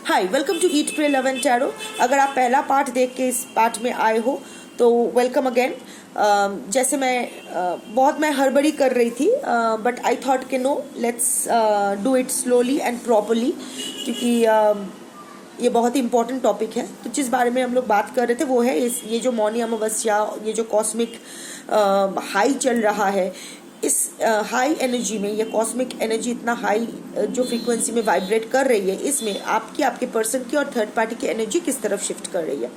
Hi, welcome to eat pray love and tarot. अगर आप पहला पार्ट देख के इस पार्ट में आए हो तो वेलकम अगेन। जैसे मैं हड़बड़ी कर रही थी, बट आई थॉट कि no, let's do it slowly and properly, क्योंकि ये बहुत ही इंपॉर्टेंट टॉपिक है। तो जिस बारे में हम लोग बात कर रहे थे वो है ये जो मौनी अमावस्या, ये जो कॉस्मिक हाई चल रहा है, इस हाई एनर्जी में, ये कॉस्मिक एनर्जी इतना हाई जो फ्रीक्वेंसी में वाइब्रेट कर रही है, इसमें आपके पर्सन की और थर्ड पार्टी की एनर्जी किस तरफ शिफ्ट कर रही है।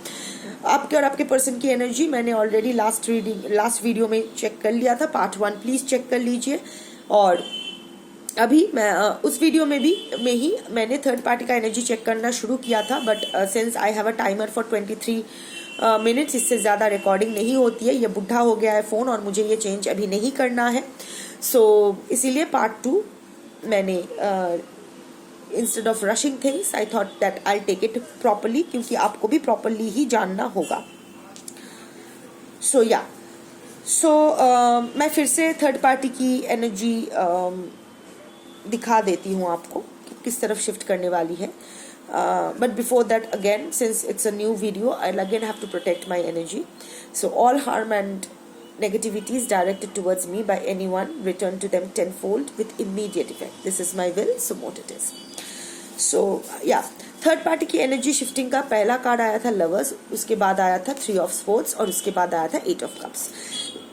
आपके और आपके पर्सन की एनर्जी मैंने ऑलरेडी लास्ट वीडियो में चेक कर लिया था, पार्ट 1 प्लीज चेक कर लीजिए। और अभी मैं उस वीडियो में ही मैंने थर्ड पार्टी का एनर्जी चेक करना शुरू किया था, but since I have a timer for 23 minutes, इससे ज़्यादा रिकॉर्डिंग नहीं होती है। ये बुढ़ा हो गया है फ़ोन और मुझे ये चेंज अभी नहीं करना है। सो इसीलिए पार्ट 2 मैंने instead of rushing things I thought that I take it properly, क्योंकि आपको भी प्रॉपरली ही जानना होगा। सो मैं फिर से थर्ड पार्टी की एनर्जी दिखा देती हूँ आपको कि किस तरफ शिफ्ट करने वाली है। But before that, again, since it's a new video, I'll again have to protect my energy. So all harm and negativities directed towards me by anyone, return to them tenfold with immediate effect. This is my will, so what it is. So yeah, third party की energy shifting का पहला card आया था lovers, उसके बाद आया था 3 of sports और उसके बाद आया था 8 ऑफ कप्स।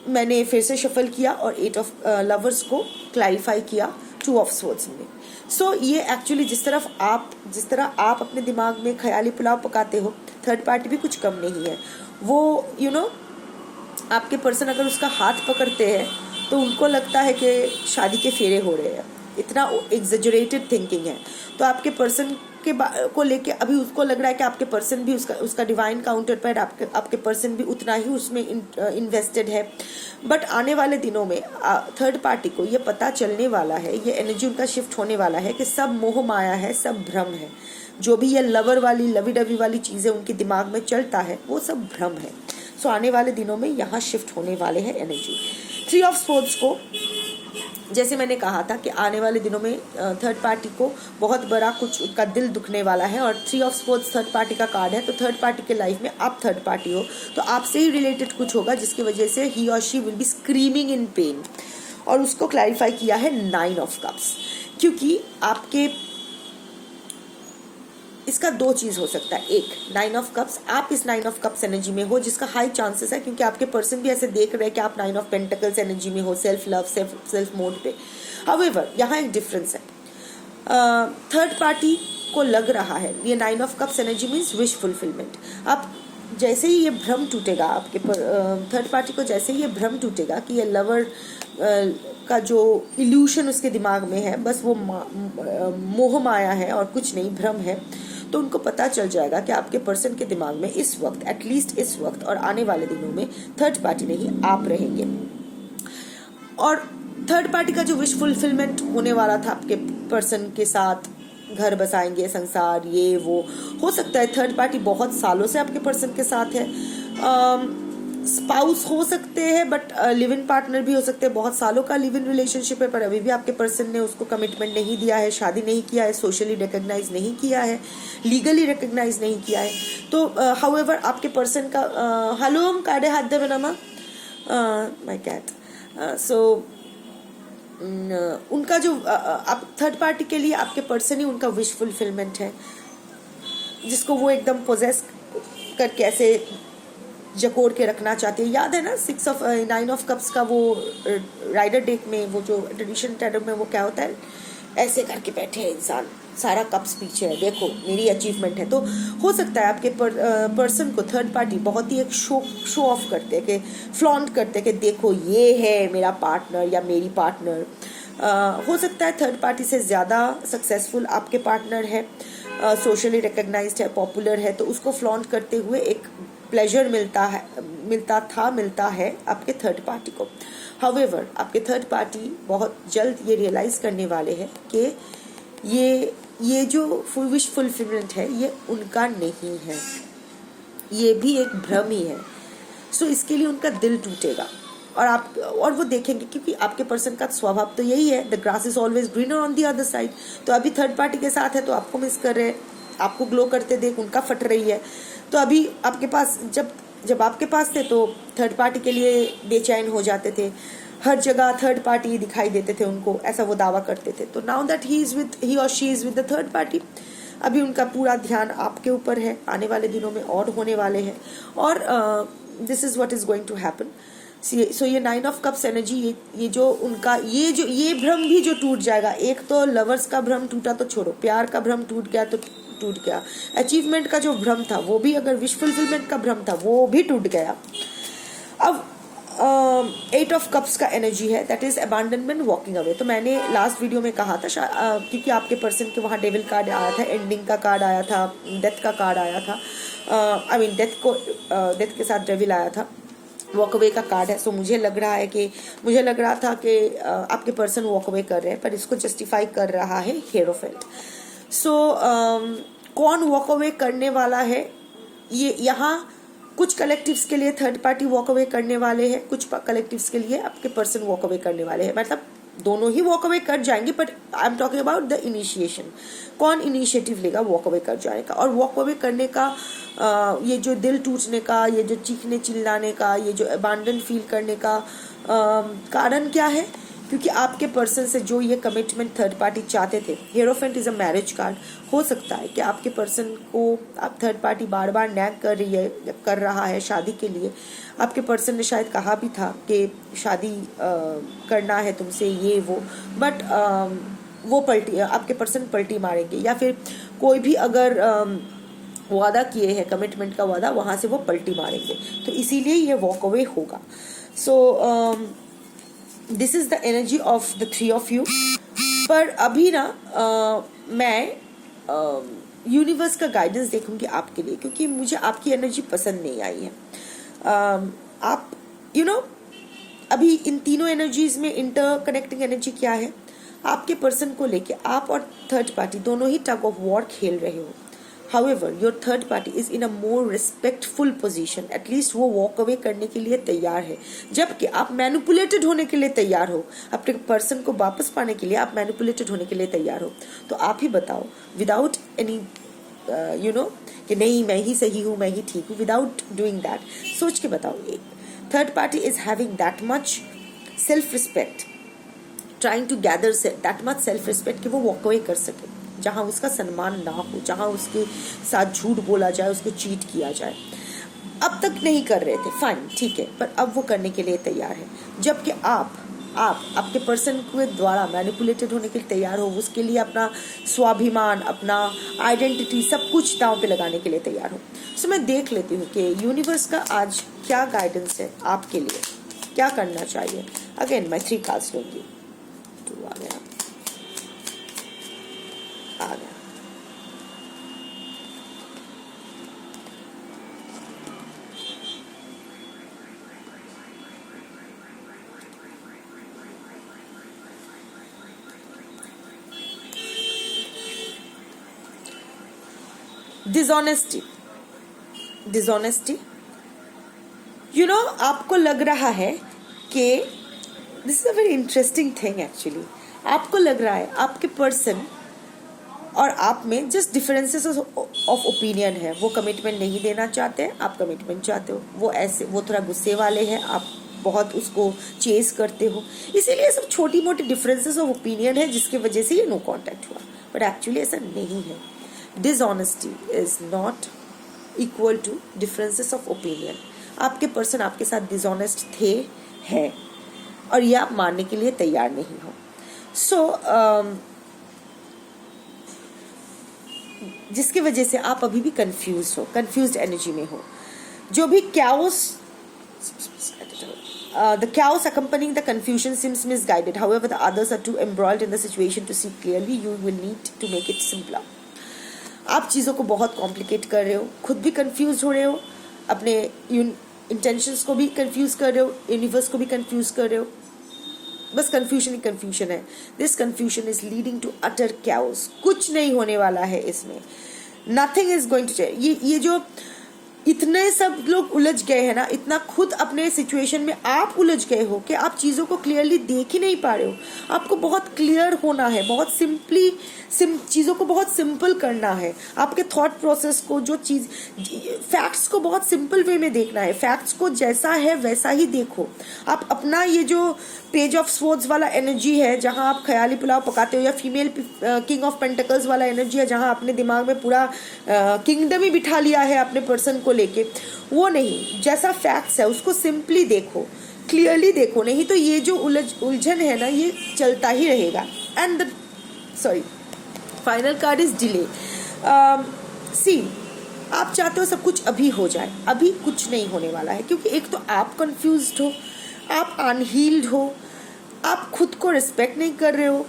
मैंने फिर से शफल किया और 8 ऑफ लवर्स को क्लैरिफाई किया 2 ऑफ स्पोर्ट्स में। सो ये एक्चुअली जिस तरह आप अपने दिमाग में ख्याली पुलाव पकाते हो, थर्ड पार्टी भी कुछ कम नहीं है। वो आपके पर्सन अगर उसका हाथ पकड़ते हैं तो उनको लगता है कि शादी के फेरे हो रहे हैं, इतना एग्जेजरेटेड थिंकिंग है। तो आपके पर्सन को लेके अभी उसको लग रहा है कि आपके पर्सन भी उसका डिवाइन काउंटर पैड आपके पर्सन भी उतना ही उसमें इन्वेस्टेड है। बट आने वाले दिनों में थर्ड पार्टी को ये पता चलने वाला है, ये एनर्जी उनका शिफ्ट होने वाला है कि सब मोह माया है, सब भ्रम है। जो भी ये लवर वाली लवी डवी वाली चीज़ें उनके दिमाग में चलता है वो सब भ्रम है। सो आने वाले दिनों में यहाँ शिफ्ट होने वाले हैं एनर्जी। 3 ऑफ स्पोर्ट्स को, जैसे मैंने कहा था कि आने वाले दिनों में थर्ड पार्टी को बहुत बड़ा कुछ उनका दिल दुखने वाला है, और 3 ऑफ स्पोर्ट्स थर्ड पार्टी का कार्ड है। तो थर्ड पार्टी के लाइफ में आप थर्ड पार्टी हो तो आपसे ही रिलेटेड कुछ होगा जिसकी वजह से ही or she will be screaming in pen, और उसको क्लैरिफाई किया है 9 ऑफ कप्स। क्योंकि आपके इसका 2 चीज़ हो सकता है। एक, 9 ऑफ कप्स, आप इस 9 ऑफ कप्स एनर्जी में हो, जिसका हाई चांसेस है क्योंकि आपके पर्सन भी ऐसे देख रहे हैं कि आप 9 ऑफ पेंटिकल्स एनर्जी में हो, सेल्फ लव सेल्फ मोड पे। हाउएवर यहाँ एक डिफरेंस है। थर्ड पार्टी को लग रहा है ये 9 of cups energy means wish fulfilment. आप जैसे ही ये भ्रम टूटेगा, आपके थर्ड पार्टी को जैसे ही ये भ्रम टूटेगा कि ये लवर का जो इल्यूशन उसके दिमाग में है बस वो मोह माया है और कुछ नहीं, भ्रम है, तो उनको पता चल जाएगा कि आपके पर्सन के दिमाग में इस वक्त, एटलीस्ट इस वक्त और आने वाले दिनों में थर्ड पार्टी नहीं आप रहेंगे। और थर्ड पार्टी का जो विश फुलफिलमेंट होने वाला था आपके पर्सन के साथ, घर बसाएंगे, संसार, ये वो, हो सकता है थर्ड पार्टी बहुत सालों से आपके पर्सन के साथ है। स्पाउस हो सकते हैं, बट लिव इन पार्टनर भी हो सकते हैं। बहुत सालों का लिव इन रिलेशनशिप है पर अभी भी आपके पर्सन ने उसको कमिटमेंट नहीं दिया है, शादी नहीं किया है, सोशली रिकग्नाइज नहीं किया है, लीगली रिकग्नाइज नहीं किया है। तो हाउएवर आपके पर्सन का हेलो काडे हाथ दे बना माय कैट। सो उनका जो आप थर्ड पार्टी के लिए आपके पर्सन ही उनका विश फुलफिलमेंट है, जिसको वो एकदम पोजेस करके ऐसे जकोड़ के रखना चाहते हैं। याद है ना 9 ऑफ कप्स का वो राइडर डेक में, वो जो ट्रेडिशन टैडर में वो क्या होता है, ऐसे करके बैठे हैं इंसान, सारा कप्स पीछे है, देखो मेरी अचीवमेंट है। तो हो सकता है आपके पर्सन को थर्ड पार्टी बहुत ही एक शो ऑफ करते हैं, कि फ्लॉन्ट करते हैं कि देखो ये है मेरा पार्टनर या मेरी पार्टनर। हो सकता है थर्ड पार्टी से ज़्यादा सक्सेसफुल आपके पार्टनर है, सोशली रिकग्नाइज्ड है, पॉपुलर है, तो उसको फ्लॉन्ट करते हुए एक प्लेजर मिलता है आपके थर्ड पार्टी को। हाउएवर आपके थर्ड पार्टी बहुत जल्द ये रियलाइज़ करने वाले हैं कि ये जो विश फुलफिलमेंट है ये उनका नहीं है, ये भी एक भ्रम ही है। सो इसके लिए उनका दिल टूटेगा और वो देखेंगे, क्योंकि आपके पर्सन का स्वभाव तो यही है, the grass is always greener on the other side. तो अभी थर्ड पार्टी के साथ है तो आपको मिस कर रहे हैं, आपको ग्लो करते देख उनका फट रही है। तो अभी आपके पास जब आपके पास थे तो थर्ड पार्टी के लिए बेचैन हो जाते थे, हर जगह थर्ड पार्टी दिखाई देते थे उनको, ऐसा वो दावा करते थे। तो now that he or she is with the third party, अभी उनका पूरा ध्यान आपके ऊपर है, आने वाले दिनों में और होने वाले हैं। और this is what is going to happen. So ये 9 ऑफ कप्स एनर्जी, ये जो उनका ये भ्रम भी जो टूट जाएगा। एक तो लवर्स का भ्रम टूटा तो छोड़ो, प्यार का भ्रम टूट गया तो टूट गया, अचीवमेंट का जो भ्रम था वो भी, अगर विश फुलफिलमेंट का भ्रम था वो भी टूट गया। अब 8 ऑफ कप्स का एनर्जी है, that is abandonment, walking away. तो मैंने लास्ट वीडियो में कहा था क्योंकि आपके पर्सन के वहाँ डेविल कार्ड आया था, एंडिंग का कार्ड आया था, डेथ का कार्ड आया था, आई मीन डेथ के साथ डेविल आया था, वॉक अवे का कार्ड है। सो मुझे लग रहा था कि आपके पर्सन वॉक अवे कर रहे हैं, पर इसको जस्टिफाई कर रहा है हिएरोफेंट। सो कौन वॉक अवे करने वाला है, ये यहाँ कुछ कलेक्टिव्स के लिए थर्ड पार्टी वॉक अवे करने वाले हैं, कुछ कलेक्टिव्स के लिए आपके पर्सन वॉक अवे करने वाले हैं। मतलब दोनों ही वॉक अवे कर जाएंगे, but I am talking about the initiation, कौन इनिशिएटिव लेगा वॉक अवे कर जाने का। और वॉक अवे करने का ये जो दिल टूटने का, ये जो चीखने चिल्लाने का, ये जो अबैंडन फील करने का कारण क्या है? क्योंकि आपके पर्सन से जो ये कमिटमेंट थर्ड पार्टी चाहते थे, हिएरोफेंट इज अ मैरिज कार्ड। हो सकता है कि आपके पर्सन को आप थर्ड पार्टी बार बार नैग कर रहा है शादी के लिए। आपके पर्सन ने शायद कहा भी था कि शादी करना है तुमसे, ये वो, बट वो आपके पर्सन पलटी मारेंगे, या फिर कोई भी अगर वादा किए हैं, कमिटमेंट का वादा, वहां से वो पलटी मारेंगे। तो इसीलिए ये वॉक अवे होगा। So this is the energy of the 3 of you. पर अभी ना मैं यूनिवर्स का गाइडेंस देखूंगी आपके लिए, क्योंकि मुझे आपकी एनर्जी पसंद नहीं आई है। आप अभी इन तीनों एनर्जीज में इंटर कनेक्टिंग एनर्जी क्या है? आपके पर्सन को लेके आप और थर्ड पार्टी दोनों ही टग ऑफ वॉर खेल रहे हो। However, your third party is in a more respectful position. At least वो walk away करने के लिए तैयार है, जबकि आप manipulated होने के लिए तैयार हो। अपने पर्सन को वापस पाने के लिए आप manipulated होने के लिए तैयार हो। तो आप ही बताओ, without any कि नहीं मैं ही सही हूँ, मैं ही ठीक हूँ, without doing that, सोच के बताओ। Third party is having that much self respect, trying to gather that much self respect कि वो walk away कर सके, जहां उसका सम्मान ना हो, जहां उसके साथ झूठ बोला जाए, उसको चीट किया जाए। अब तक नहीं कर रहे थे, फाइन, ठीक है, पर अब वो करने के लिए तैयार है। जबकि आप आपके पर्सन के द्वारा मैनिपुलेटेड होने के लिए तैयार हो, उसके लिए अपना स्वाभिमान, अपना आइडेंटिटी, सब कुछ दांव पे लगाने के लिए तैयार हो। सो मैं देख लेती हूँ कि यूनिवर्स का आज क्या गाइडेंस है आपके लिए, क्या करना चाहिए। अगेन मैं 3 कार्ड्स लूंगी। तो आ गया। डिसऑनेस्टी, आपको लग रहा है कि this is a very interesting thing actually. आपको लग रहा है आपके पर्सन और आप में जस्ट डिफरेंसेस ऑफ ओपिनियन है। वो कमिटमेंट नहीं देना चाहते हैं, आप कमिटमेंट चाहते हो। वो थोड़ा गुस्से वाले हैं, आप बहुत उसको चेस करते हो। इसीलिए सब छोटी मोटी डिफरेंसेस ऑफ ओपिनियन है, जिसकी वजह से ये नो कॉन्टैक्ट हुआ। बट एक्चुअली ऐसा नहीं है। Dishonesty is not equal to differences of opinion. आपके पर्सन आपके साथ डिसऑनेस्ट थे, है, और ये आप मानने के लिए तैयार नहीं हो। सो जिसकी वजह से आप अभी भी कंफ्यूज्ड एनर्जी में हो। जो भी the chaos accompanying the confusion seems misguided. However, the others are too embroiled in the situation to see clearly. You will need to make it simpler. आप चीज़ों को बहुत कॉम्प्लिकेट कर रहे हो, खुद भी कंफ्यूज हो रहे हो, अपने इंटेंशंस को भी कंफ्यूज कर रहे हो, यूनिवर्स को भी कंफ्यूज कर रहे हो। बस कंफ्यूजन ही कंफ्यूजन है। This confusion is leading to utter chaos. कुछ नहीं होने वाला है इसमें। Nothing is going to change. ये जो इतने सब लोग उलझ गए हैं ना, इतना खुद अपने सिचुएशन में आप उलझ गए हो कि आप चीज़ों को क्लियरली देख ही नहीं पा रहे हो। आपको बहुत क्लियर होना है, बहुत सिंपली चीज़ों को बहुत सिंपल करना है। आपके थॉट प्रोसेस को, जो चीज़, फैक्ट्स को बहुत सिंपल वे में देखना है। फैक्ट्स को जैसा है वैसा ही देखो। आप अपना ये जो पेज ऑफ स्वॉर्ड्स वाला एनर्जी है, जहाँ आप ख्याली पुलाव पकाते हो, या फीमेल किंग ऑफ पेंटिकल्स वाला एनर्जी है, जहाँ आपने दिमाग में पूरा किंगडम ही बिठा लिया है अपने पर्सन को लेके, वो नहीं। जैसा फैक्ट्स है उसको सिंपली देखो, क्लियरली देखो, नहीं तो ये जो उलझन है ना, ये चलता ही रहेगा। And the final card is delay. See, आप चाहते हो सब कुछ अभी हो जाए, अभी कुछ नहीं होने वाला है, क्योंकि एक तो आप कंफ्यूज्ड हो, आप अनहील्ड हो, आप खुद को रिस्पेक्ट नहीं कर रहे हो।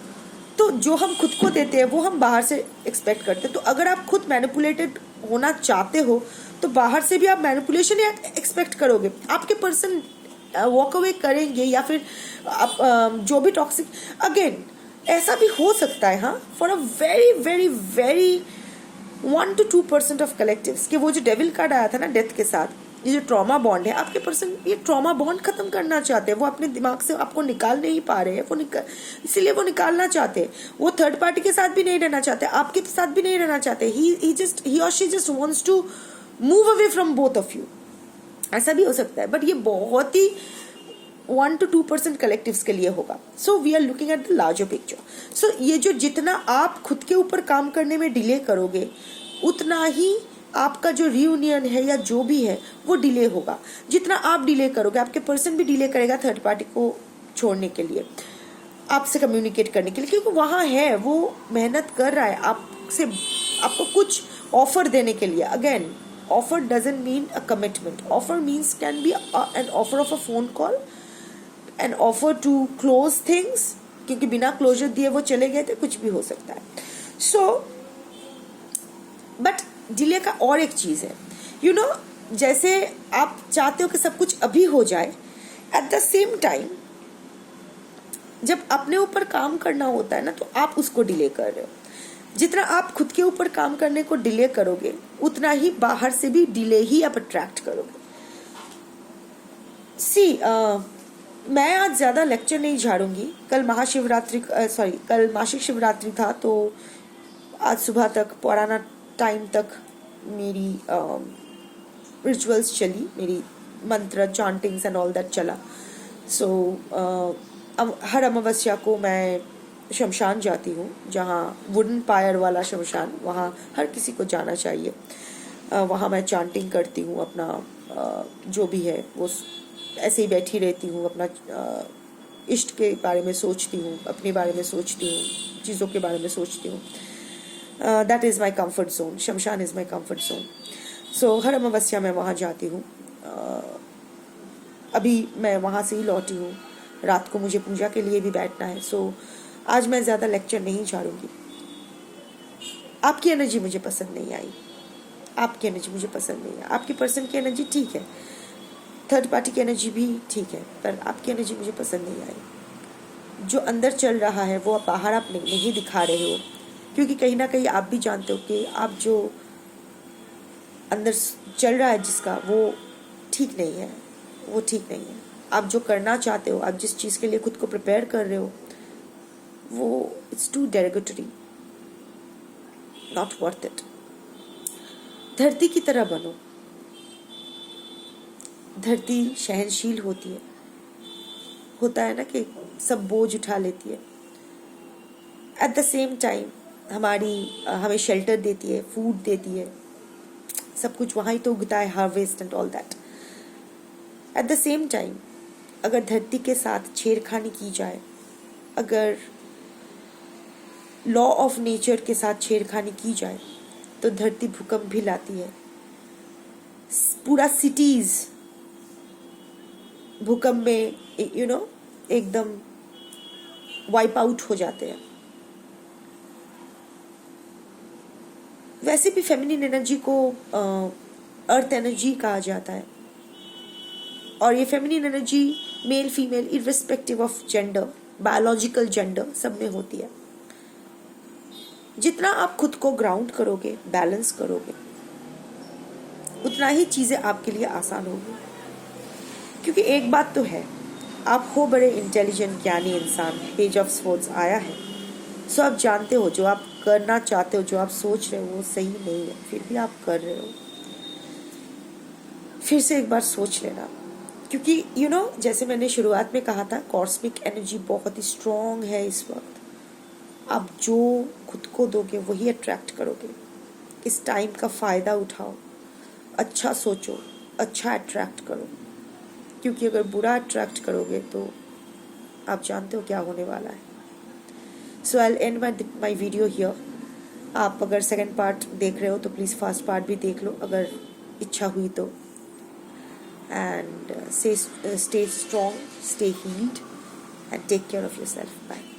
तो जो हम खुद को देते हैं वो हम बाहर से एक्सपेक्ट करते हैं। तो अगर आप खुद मैनिपुलेटेड होना चाहते हो तो बाहर से भी आप मैनिपुलेशन एक्सपेक्ट करोगे। आपके पर्सन वॉक अवे करेंगे, या फिर आप जो भी टॉक्सिक, अगेन ऐसा भी हो सकता है, हाँ, for a very very very 1 to 2% of collectives कि वो जो डेविल कार्ड आया था ना डेथ के साथ, ये जो ट्रॉमा बॉन्ड है, आपके पर्सन ये ट्रॉमा बॉन्ड खत्म करना चाहते हैं। वो अपने दिमाग से आपको निकाल नहीं पा रहे हैं, इसीलिए वो निकालना चाहते हैं। वो थर्ड पार्टी के साथ भी नहीं रहना चाहते, आपके साथ भी नहीं रहना चाहते। He or she just wants to move away from both of you. ऐसा भी हो सकता है, बट ये बहुत ही 1 to 2% कलेक्टिव्स के लिए होगा। So we are looking at the larger picture. So ये जो जितना आप खुद के ऊपर काम करने में डिले करोगे, उतना ही आपका जो रियूनियन है या जो भी है वो डिले होगा। जितना आप डिले करोगे, आपके पर्सन भी डिले करेगा थर्ड पार्टी को छोड़ने के लिए, आपसे कम्युनिकेट करने के लिए, क्योंकि वहाँ है, वो मेहनत कर रहा है आपसे, आपको कुछ ऑफर देने के लिए। Again, offer doesn't mean a commitment. Offer means can be an offer of a phone call, an offer to close things, क्योंकि बिना क्लोजर दिए वो चले गए थे, कुछ भी हो सकता है। सो बट डिले का और एक चीज है, यू नो, जैसे आप चाहते हो कि सब कुछ अभी हो जाए, एट द सेम टाइम जब अपने ऊपर काम करना होता है ना, तो आप उसको डिले कर रहे हो। जितना आप खुद के ऊपर काम करने को डिले करोगे, उतना ही बाहर से भी डिले ही आप अट्रैक्ट करोगे। सी, मैं आज ज्यादा लेक्चर नहीं झाड़ूंगी। कल कल मासिक शिवरात्रि था, तो आज सुबह तक, पुराना टाइम तक मेरी रिचुअल्स चली, मेरी मंत्र, चॉन्टिंग्स एंड ऑल दैट चला। सो हर अमावस्या को मैं शमशान जाती हूँ, जहाँ वुडन पायर वाला शमशान, वहाँ हर किसी को जाना चाहिए। वहाँ मैं चॉन्टिंग करती हूँ, अपना जो भी है वो ऐसे ही बैठी रहती हूँ, अपना इष्ट के बारे में सोचती हूँ, अपने बारे में सोचती हूँ, चीज़ों के बारे में सोचती हूँ। That is my comfort zone, शमशान इज़ माई कम्फर्ट जोन। सो हर अमावस्या मैं वहाँ जाती हूँ। अभी मैं वहाँ से ही लौटी हूँ, रात को मुझे पूजा के लिए भी बैठना है। सो आज मैं ज़्यादा लेक्चर नहीं झाड़ूंगी। आपकी एनर्जी मुझे पसंद नहीं आई, आपकी एनर्जी मुझे पसंद नहीं है। आपकी पर्सन की एनर्जी ठीक है, थर्ड पार्टी की एनर्जी भी ठीक है, पर आपकी एनर्जी मुझे पसंद नहीं आई। जो अंदर चल रहा है वो बाहर आप नहीं दिखा रहे हो, क्योंकि कहीं ना कहीं आप भी जानते हो कि आप जो अंदर चल रहा है जिसका, वो ठीक नहीं है, वो ठीक नहीं है। आप जो करना चाहते हो, आप जिस चीज़ के लिए खुद को प्रिपेयर कर रहे हो, वो it's too derogatory, not worth it. धरती की तरह बनो। धरती सहनशील होती है, होता है ना कि सब बोझ उठा लेती है। एट द सेम टाइम हमें शेल्टर देती है, फूड देती है, सब कुछ वहाँ ही तो उगता है, harvest and all that. At the same time अगर धरती के साथ छेड़खानी की जाए, अगर लॉ ऑफ नेचर के साथ छेड़खानी की जाए, तो धरती भूकंप भी लाती है। पूरा सिटीज भूकंप में एकदम वाइप आउट हो जाते हैं। वैसे भी फेमिनिन एनर्जी को अर्थ एनर्जी कहा जाता है, और ये feminine energy male female irrespective of gender, biological gender, सब में होती है। जितना आप खुद को ग्राउंड करोगे, बैलेंस करोगे, उतना ही चीज़ें आपके लिए आसान होगी। क्योंकि एक बात तो है, आप हो बड़े इंटेलिजेंट ज्ञानी इंसान, पेज ऑफ स्पोर्ट्स आया है, सो आप जानते हो जो आप करना चाहते हो, जो आप सोच रहे हो वो सही नहीं है, फिर भी आप कर रहे हो। फिर से एक बार सोच लेना, क्योंकि जैसे मैंने शुरुआत में कहा था, कॉस्मिक एनर्जी बहुत ही स्ट्रॉन्ग है इस वक्त। आप जो खुद को दोगे वही अट्रैक्ट करोगे। इस टाइम का फ़ायदा उठाओ, अच्छा सोचो, अच्छा अट्रैक्ट करो, क्योंकि अगर बुरा अट्रैक्ट करोगे तो आप जानते हो क्या होने वाला है। सो आई एंड माई वीडियो हियर। आप अगर सेकंड पार्ट देख रहे हो तो प्लीज़ फर्स्ट पार्ट भी देख लो अगर इच्छा हुई तो। And stay strong, stay healed, and take care of yourself. Bye.